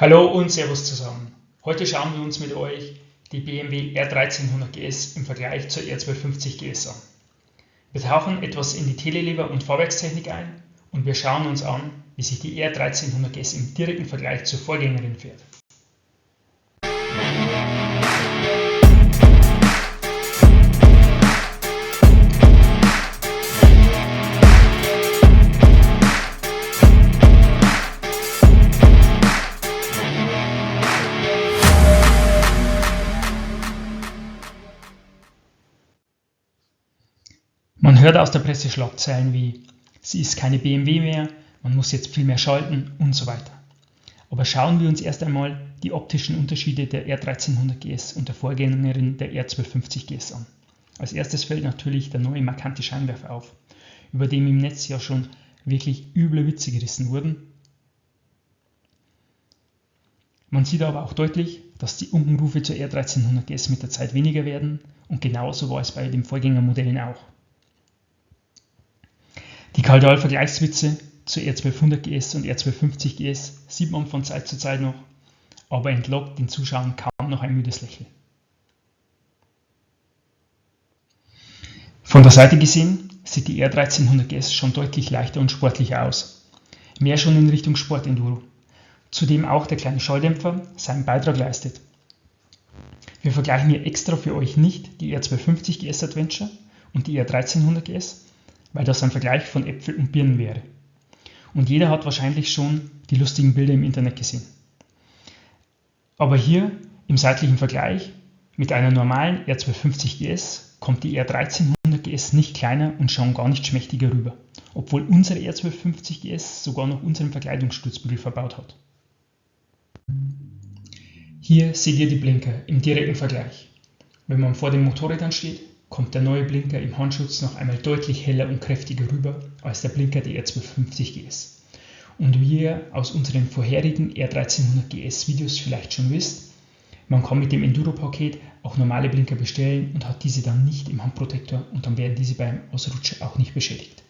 Hallo und Servus zusammen. Heute schauen wir uns mit euch die BMW R1300 GS im Vergleich zur R1250 GS an. Wir tauchen etwas in die Telelever- und Fahrwerkstechnik ein und wir schauen uns an, wie sich die R1300 GS im direkten Vergleich zur Vorgängerin fährt. Man hört aus der Presse Schlagzeilen wie „Sie ist keine BMW mehr, man muss jetzt viel mehr schalten" und so weiter. Aber schauen wir uns erst einmal die optischen Unterschiede der R1300 GS und der Vorgängerin der R1250 GS an. Als erstes fällt natürlich der neue markante Scheinwerfer auf, über dem im Netz ja schon wirklich üble Witze gerissen wurden. Man sieht aber auch deutlich, dass die Unkenrufe zur R1300 GS mit der Zeit weniger werden und genauso war es bei den Vorgängermodellen auch. Die Kaldal-Vergleichswitze zur R1200 GS und R1250 GS sieht man von Zeit zu Zeit noch, aber entlockt den Zuschauern kaum noch ein müdes Lächeln. Von der Seite gesehen sieht die R1300 GS schon deutlich leichter und sportlicher aus, mehr schon in Richtung Sportenduro, zudem auch der kleine Schalldämpfer seinen Beitrag leistet. Wir vergleichen hier extra für euch nicht die R1250 GS Adventure und die R1300 GS, weil das ein Vergleich von Äpfel und Birnen wäre. Und jeder hat wahrscheinlich schon die lustigen Bilder im Internet gesehen. Aber hier im seitlichen Vergleich mit einer normalen R1250 GS kommt die R1300 GS nicht kleiner und schon gar nicht schmächtiger rüber, obwohl unsere R1250 GS sogar noch unseren Verkleidungsstützbügel verbaut hat. Hier seht ihr die Blinker im direkten Vergleich. Wenn man vor den Motorrädern steht, kommt der neue Blinker im Handschutz noch einmal deutlich heller und kräftiger rüber als der Blinker der R1250 GS. Und wie ihr aus unseren vorherigen R1300 GS Videos vielleicht schon wisst, man kann mit dem Enduro-Paket auch normale Blinker bestellen und hat diese dann nicht im Handprotektor und dann werden diese beim Ausrutscher auch nicht beschädigt.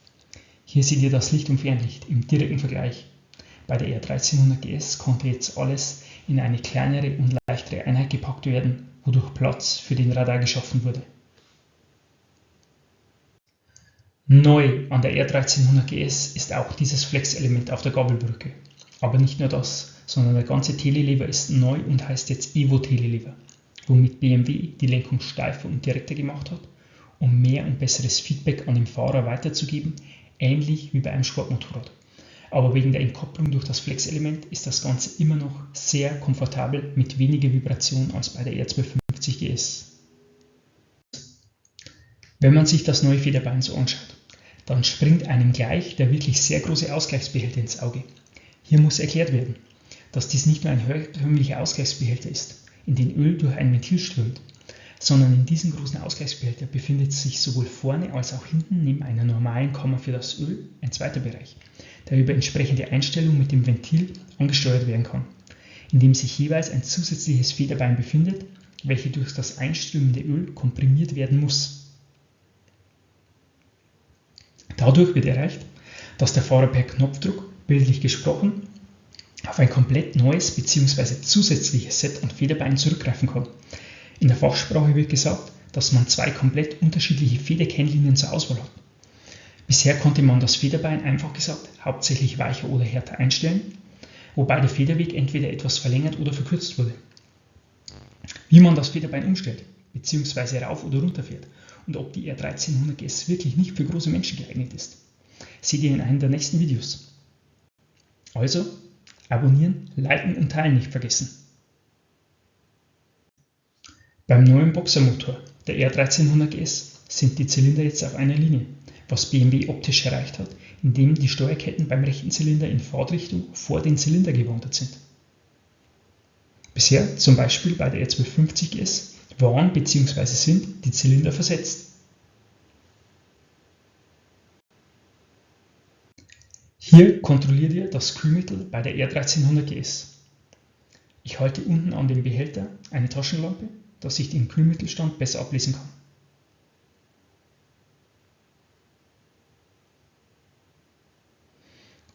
Hier seht ihr das Licht- und Fernlicht im direkten Vergleich. Bei der R1300 GS konnte jetzt alles in eine kleinere und leichtere Einheit gepackt werden, wodurch Platz für den Radar geschaffen wurde. Neu an der R1300 GS ist auch dieses Flex-Element auf der Gabelbrücke. Aber nicht nur das, sondern der ganze Telelever ist neu und heißt jetzt Evo Telelever, womit BMW die Lenkung steifer und direkter gemacht hat, um mehr und besseres Feedback an den Fahrer weiterzugeben, ähnlich wie bei einem Sportmotorrad. Aber wegen der Entkopplung durch das Flex-Element ist das Ganze immer noch sehr komfortabel mit weniger Vibration als bei der R1250 GS. Wenn man sich das neue Federbein so anschaut, dann springt einem gleich der wirklich sehr große Ausgleichsbehälter ins Auge. Hier muss erklärt werden, dass dies nicht nur ein herkömmlicher Ausgleichsbehälter ist, in den Öl durch ein Ventil strömt, sondern in diesem großen Ausgleichsbehälter befindet sich sowohl vorne als auch hinten neben einer normalen Kammer für das Öl ein zweiter Bereich, der über entsprechende Einstellung mit dem Ventil angesteuert werden kann, in dem sich jeweils ein zusätzliches Federbein befindet, welches durch das einströmende Öl komprimiert werden muss. Dadurch wird erreicht, dass der Fahrer per Knopfdruck, bildlich gesprochen, auf ein komplett neues bzw. zusätzliches Set an Federbeinen zurückgreifen kann. In der Fachsprache wird gesagt, dass man zwei komplett unterschiedliche Federkennlinien zur Auswahl hat. Bisher konnte man das Federbein, einfach gesagt, hauptsächlich weicher oder härter einstellen, wobei der Federweg entweder etwas verlängert oder verkürzt wurde. Wie man das Federbein umstellt bzw. rauf oder runter fährt und ob die R1300 GS wirklich nicht für große Menschen geeignet ist, seht ihr in einem der nächsten Videos. Also, abonnieren, liken und teilen nicht vergessen. Beim neuen Boxermotor der R1300 GS sind die Zylinder jetzt auf einer Linie, was BMW optisch erreicht hat, indem die Steuerketten beim rechten Zylinder in Fahrtrichtung vor den Zylinder gewandert sind. Bisher, zum Beispiel bei der R1250 GS, waren bzw. sind die Zylinder versetzt. Hier kontrolliert ihr das Kühlmittel bei der R1300 GS. Ich halte unten an dem Behälter eine Taschenlampe, dass ich den Kühlmittelstand besser ablesen kann.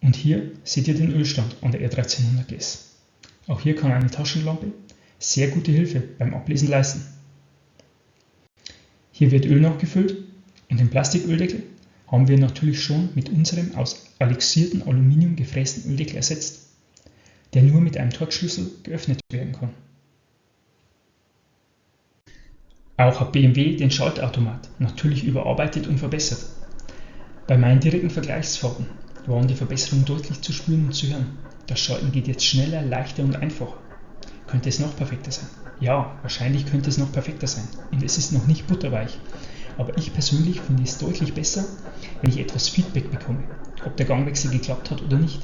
Und hier seht ihr den Ölstand an der R1300 GS. Auch hier kann eine Taschenlampe sehr gute Hilfe beim Ablesen leisten. Hier wird Öl nachgefüllt und den Plastiköldeckel haben wir natürlich schon mit unserem aus alixiertem Aluminium gefrästen Öldeckel ersetzt, der nur mit einem Torx-Schlüssel geöffnet werden kann. Auch hat BMW den Schaltautomat natürlich überarbeitet und verbessert. Bei meinen direkten Vergleichsfahrten waren die Verbesserungen deutlich zu spüren und zu hören. Das Schalten geht jetzt schneller, leichter und einfacher. Könnte es noch perfekter sein? Ja, wahrscheinlich könnte es noch perfekter sein. Und es ist noch nicht butterweich. Aber ich persönlich finde es deutlich besser, wenn ich etwas Feedback bekomme, ob der Gangwechsel geklappt hat oder nicht.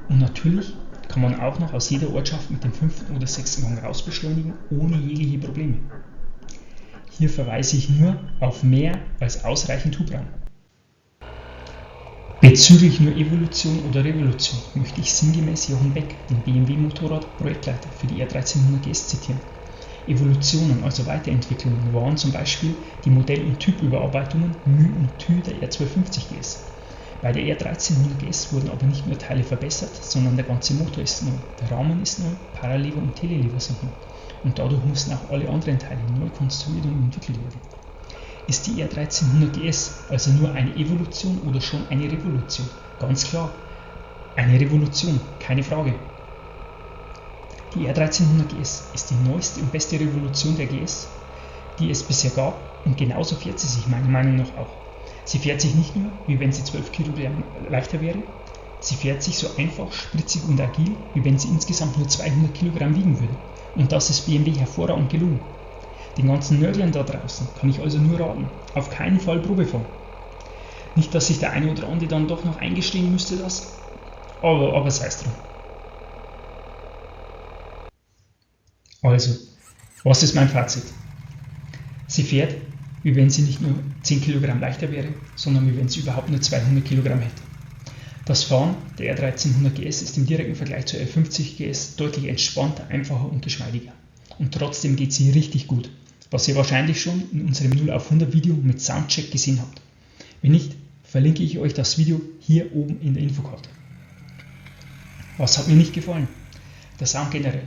Und natürlich kann man auch noch aus jeder Ortschaft mit dem 5. oder 6. Gang rausbeschleunigen, ohne jegliche Probleme. Hier verweise ich nur auf mehr als ausreichend Hubraum. Bezüglich nur Evolution oder Revolution möchte ich sinngemäß Jochen Beck, den BMW-Motorrad-Projektleiter für die R1300 GS zitieren. Evolutionen, also Weiterentwicklungen, waren zum Beispiel die Modell- und Typüberarbeitungen μ und Ty der R250 GS. Bei der R1300 GS wurden aber nicht nur Teile verbessert, sondern der ganze Motor ist neu, der Rahmen ist neu, Paralever und Telelever sind neu und dadurch mussten auch alle anderen Teile neu konstruiert und entwickelt werden. Ist die R1300 GS also nur eine Evolution oder schon eine Revolution? Ganz klar, eine Revolution, keine Frage. Die R1300 GS ist die neueste und beste Revolution der GS, die es bisher gab, und genauso fährt sie sich meiner Meinung nach auch. Sie fährt sich nicht nur, wie wenn sie 12 Kilogramm leichter wäre, sie fährt sich so einfach, spritzig und agil, wie wenn sie insgesamt nur 200 Kilogramm wiegen würde. Und das ist BMW hervorragend gelungen. Den ganzen Nörglern da draußen kann ich also nur raten, auf keinen Fall Probe fahren. Nicht, dass sich der eine oder andere dann doch noch eingestehen müsste, das, aber sei es drum. Also, was ist mein Fazit? Sie fährt, wie wenn sie nicht nur 10 Kilogramm leichter wäre, sondern wie wenn sie überhaupt nur 200 Kilogramm hätte. Das Fahren der R1300 GS ist im direkten Vergleich zur R50 GS deutlich entspannter, einfacher und geschmeidiger. Und trotzdem geht sie richtig gut, was ihr wahrscheinlich schon in unserem 0 auf 100 Video mit Soundcheck gesehen habt. Wenn nicht, verlinke ich euch das Video hier oben in der Infokarte. Was hat mir nicht gefallen? Der Sound generell.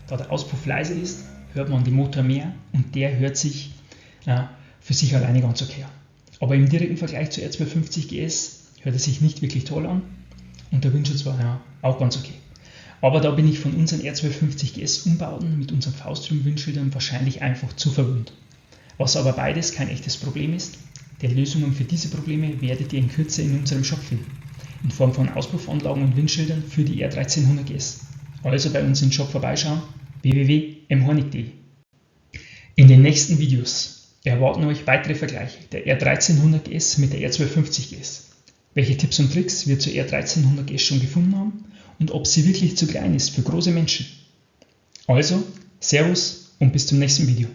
Da der Auspuff leise ist, hört man den Motor mehr und der hört sich für sich alleine ganz okay an. Aber im direkten Vergleich zur R250 GS hört er sich nicht wirklich toll an und der Windschutz war auch ganz okay. Aber da bin ich von unseren R250 GS Umbauten mit unseren V-String-Windschildern wahrscheinlich einfach zu verwöhnt. Was aber beides kein echtes Problem ist, denn Lösungen für diese Probleme werdet ihr in Kürze in unserem Shop finden, in Form von Auspuffanlagen und Windschildern für die R1300 GS. Also bei uns im Shop vorbeischauen, www.mhornig.de. In den nächsten Videos erwarten euch weitere Vergleiche der R1300 GS mit der R250 GS. Welche Tipps und Tricks wir zur R1300 GS schon gefunden haben und ob sie wirklich zu klein ist für große Menschen. Also, Servus und bis zum nächsten Video.